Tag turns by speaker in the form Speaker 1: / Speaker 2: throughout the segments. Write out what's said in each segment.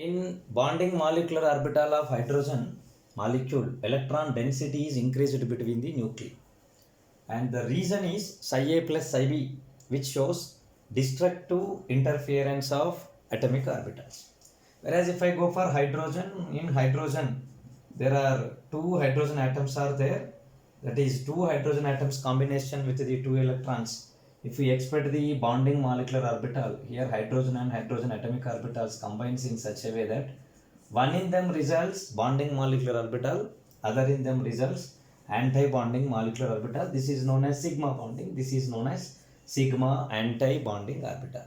Speaker 1: In bonding molecular orbital of hydrogen molecule, electron density is increased between the nuclei. And the reason is psi A plus psi B, which shows destructive interference of atomic orbitals. Whereas if I go for hydrogen, in hydrogen, there are two hydrogen atoms are there. That is two hydrogen atoms combination with the two electrons. If we expect the bonding molecular orbital, here hydrogen and hydrogen atomic orbitals combines in such a way that one in them results bonding molecular orbital, other in them results anti-bonding molecular orbital. This is known as sigma bonding. This is known as sigma anti-bonding orbital.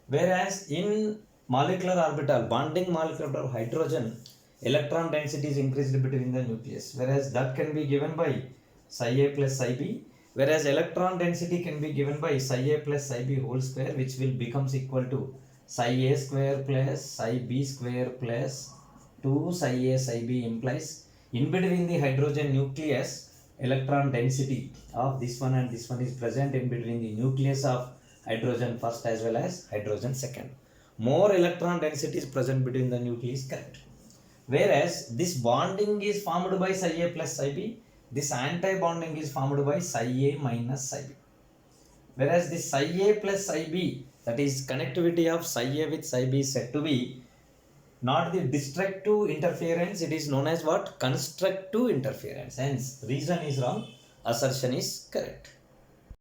Speaker 1: Whereas in molecular orbital, bonding molecular orbital of hydrogen, electron density is increased between the nucleus. Whereas that can be given by psi A plus psi B. Whereas electron density can be given by psi A plus psi B whole square, which will becomes equal to psi A square plus psi B square plus 2 psi A psi B implies in between the hydrogen nucleus electron density of this one and this one is present in between the nucleus of hydrogen first as well as hydrogen second. More electron density is present between the nucleus, correct. Whereas this bonding is formed by psi A plus psi B, this anti-bonding is formed by psi A minus psi B. Whereas this psi A plus psi B, that is connectivity of psi A with psi B is said to be not the destructive interference, it is known as what? Constructive interference. Hence, reason is wrong, assertion is correct.